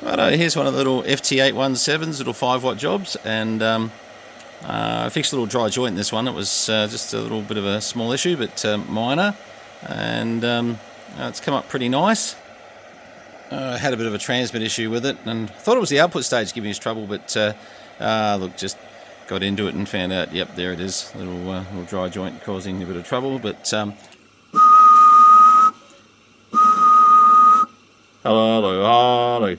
Righto, here's one of the little Ft817s, little 5-watt jobs, and I fixed a little dry joint in this one. It was just a little bit of a small issue, but minor, and it's come up pretty nice. I had a bit of a transmit issue with it, and thought it was the output stage giving us trouble, but look, just got into it and found out, yep, there it is, little dry joint causing a bit of trouble, but hello.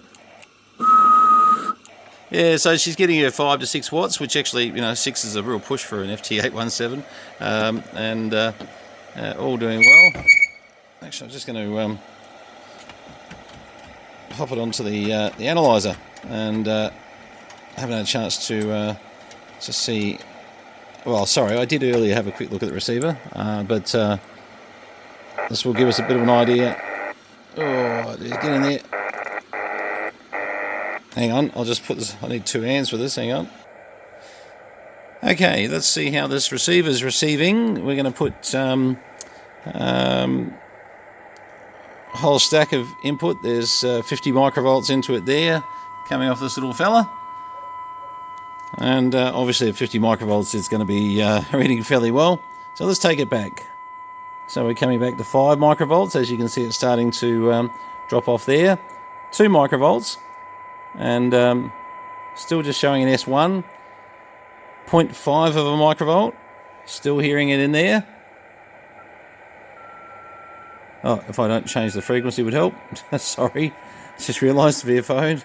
Yeah, so she's getting her 5 to 6 watts, which actually, 6 is a real push for an Ft817, and all doing well. Actually, I'm just going to pop it onto the analyzer, and haven't had a chance to see. Well, sorry, I did earlier have a quick look at the receiver, but this will give us a bit of an idea. Oh, get in there. Hang on, I'll just put this. I need 2 hands for this. Hang on. Okay, let's see how this receiver is receiving. We're going to put whole stack of input. There's 50 microvolts into it there, coming off this little fella. And obviously at 50 microvolts it's going to be reading fairly well. So let's take it back. So we're coming back to 5 microvolts. As you can see, it's starting to drop off there. 2 microvolts. And still just showing an S1. 0.5 of a microvolt. Still hearing it in there. Oh, if I don't change the frequency would help. Sorry, just realised the phone.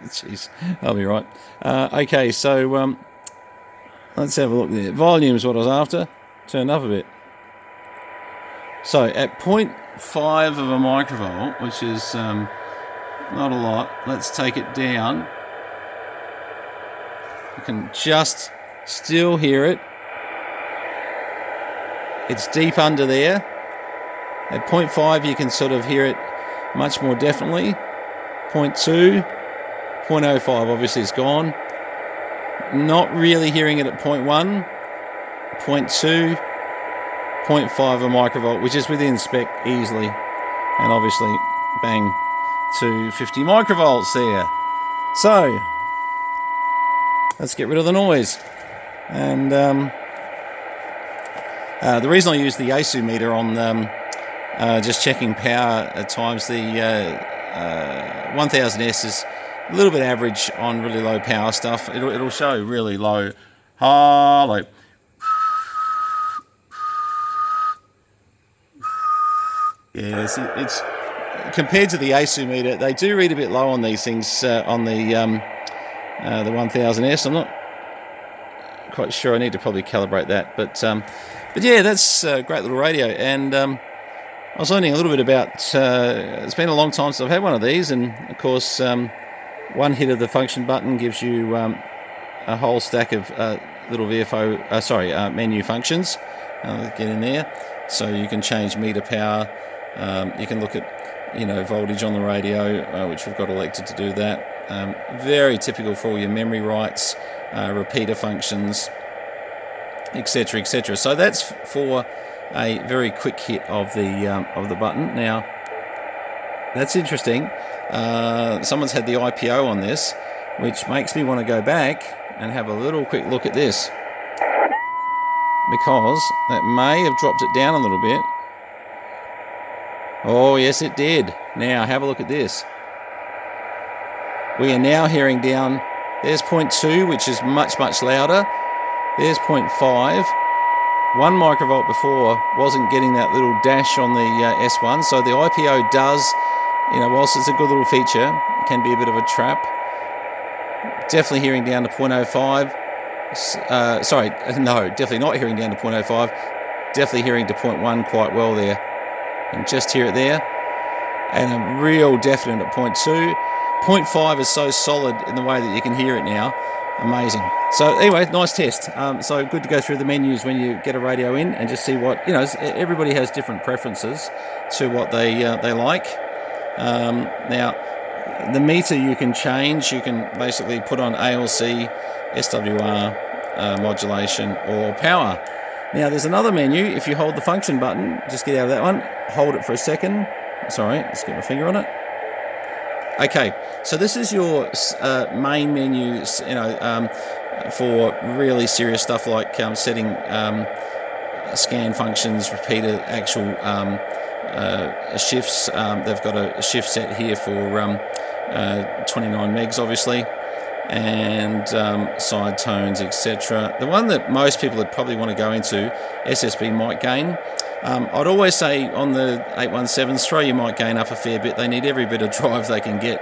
Jeez, I'll be right. Okay, so let's have a look there. Volume is what I was after. Turn up a bit. So at 0.5 of a microvolt, which is not a lot, let's take it down. You can just still hear it. It's deep under there. At 0.5 you can sort of hear it much more definitely. 0.2, 0.05 obviously it's gone. Not really hearing it at 0.1, 0.2, 0.5 a microvolt, which is within spec easily. And obviously, bang, to 50 microvolts there. So, let's get rid of the noise. And the reason I use the Yaesu meter on just checking power at times, the 1000S is a little bit average on really low power stuff. It'll show really low. Hello. Yes, it's compared to the Yaesu meter, they do read a bit low on these things on the 1000S. I'm not quite sure. I need to probably calibrate that, but yeah, that's a great little radio. And I was learning a little bit about. It's been a long time since I've had one of these, and of course, one hit of the function button gives you a whole stack of little menu functions. Get in there, so you can change meter power. You can look at, voltage on the radio, which we've got elected to do that. Very typical for all your memory writes, repeater functions, etc., etc. So that's for a very quick hit of the button. Now, that's interesting. Someone's had the IPO on this, which makes me want to go back and have a little quick look at this, because that may have dropped it down a little bit. Oh, yes, it did. Now, have a look at this. We are now hearing down. There's 0.2, which is much, much louder. There's 0.5. 1 microvolt before wasn't getting that little dash on the S1. So the IPO does, whilst it's a good little feature, it can be a bit of a trap. Definitely hearing down to 0.05. Definitely not hearing down to 0.05. Definitely hearing to 0.1 quite well there. And just hear it there, and a real definite at 0.2. 0.5 is so solid in the way that you can hear it now. Amazing. So anyway, nice test. So good to go through the menus when you get a radio in and just see what, everybody has different preferences to what they like. Now, the meter you can change. You can basically put on ALC, SWR, modulation, or power. Now, there's another menu. If you hold the function button, just get out of that one, hold it for a second. Sorry, let's get my finger on it. Okay, so this is your main menus, for really serious stuff like setting scan functions, repeated actual shifts. They've got a shift set here for 29 megs, obviously, and side tones, etc. The one that most people would probably want to go into, SSB mic gain. I'd always say on the 817s, throw your mic gain up a fair bit. They need every bit of drive they can get,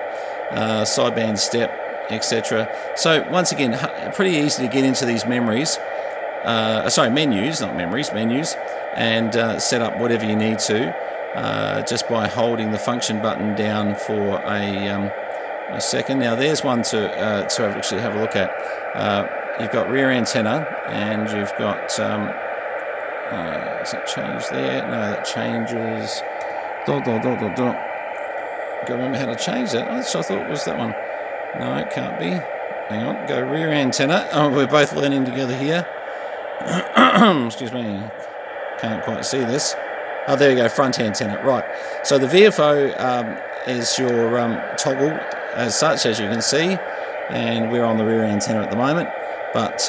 sideband step, etc. So once again, pretty easy to get into these menus, not memories, menus, and set up whatever you need to just by holding the function button down for a second. Now there's one to actually have a look at. You've got rear antenna, and you've got does it change there? No, that changes. Got to remember how to change that. I thought it was that one. No, it can't be. Hang on, go rear antenna. Oh, we're both learning together here. Excuse me, can't quite see this. Oh, there you go, front antenna. Right, so the VFO is your toggle as such, as you can see, and we're on the rear antenna at the moment, but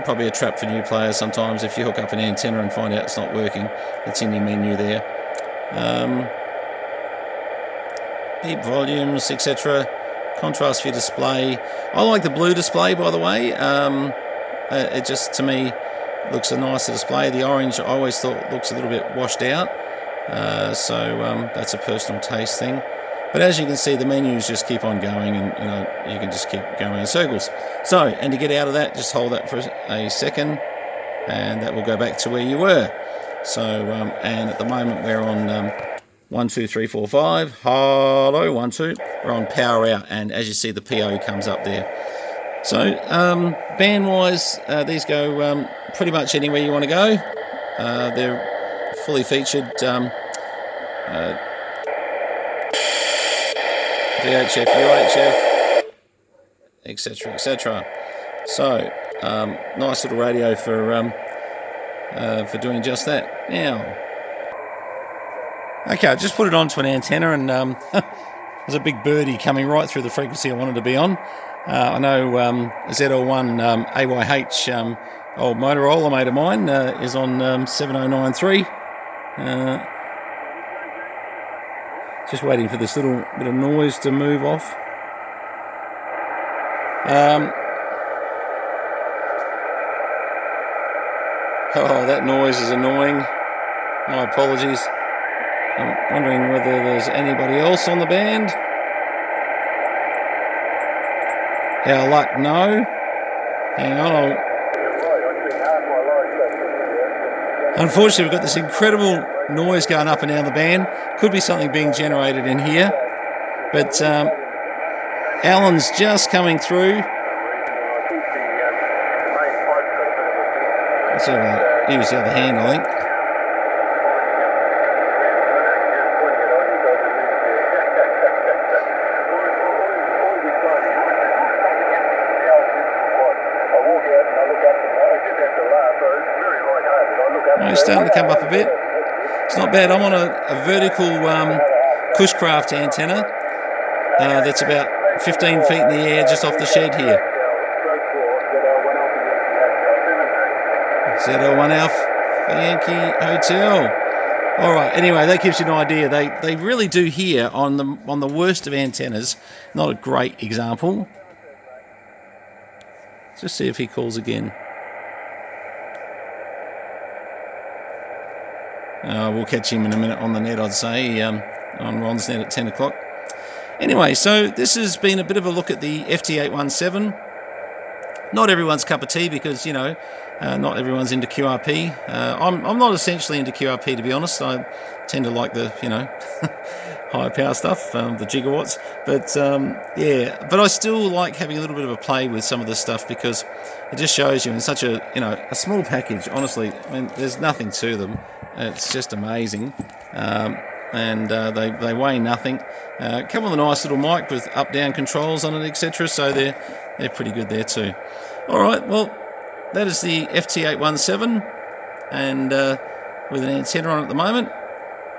probably a trap for new players sometimes if you hook up an antenna and find out it's not working. It's in your menu there. Deep volumes, etc. Contrast for your display. I like the blue display, by the way. It just, to me, looks a nicer display. The orange I always thought looks a little bit washed out, so that's a personal taste thing. But as you can see, the menus just keep on going, and you can just keep going in circles. So, and to get out of that, just hold that for a second, and that will go back to where you were. So, and at the moment we're on 1, 2, 3, 4, 5. Hello, 1, 2. We're on power out, and as you see, the PO comes up there. So, band-wise, these go pretty much anywhere you want to go. They're fully featured VHF, UHF, etc., etc. So, nice little radio for doing just that. Now, okay, I just put it onto an antenna, and there's a big birdie coming right through the frequency I wanted to be on. I know ZL1 AYH, old Motorola mate of mine, is on 7093. Just waiting for this little bit of noise to move off. Oh, that noise is annoying. My apologies. I'm wondering whether there's anybody else on the band. Our luck, no. Hang on. Unfortunately, we've got this incredible noise going up and down the band. Could be something being generated in here. But Alan's just coming through. Let's use the other hand, I think. It's starting to come up a bit. It's not bad. I'm on a vertical Cushcraft antenna that's about 15 feet in the air just off the shed here. ZL1 Alpha Yankee Hotel. All right. Anyway, that gives you an idea. They really do here on the worst of antennas. Not a great example. Let's just see if he calls again. We'll catch him in a minute on the net, I'd say, on Ron's net at 10 o'clock. Anyway, so this has been a bit of a look at the Ft817. Not everyone's cup of tea because, not everyone's into QRP. I'm not essentially into QRP, to be honest. I tend to like the, higher power stuff, the gigawatts. But, but I still like having a little bit of a play with some of this stuff because it just shows you in such a small package, honestly. I mean, there's nothing to them. It's just amazing. And they weigh nothing. Come with a nice little mic with up-down controls on it, etc. So they're pretty good there too. All right, well, that is the Ft817, and with an antenna on at the moment,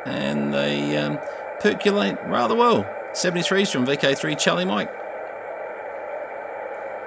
and they percolate rather well. 73's from VK3 Charlie Mike.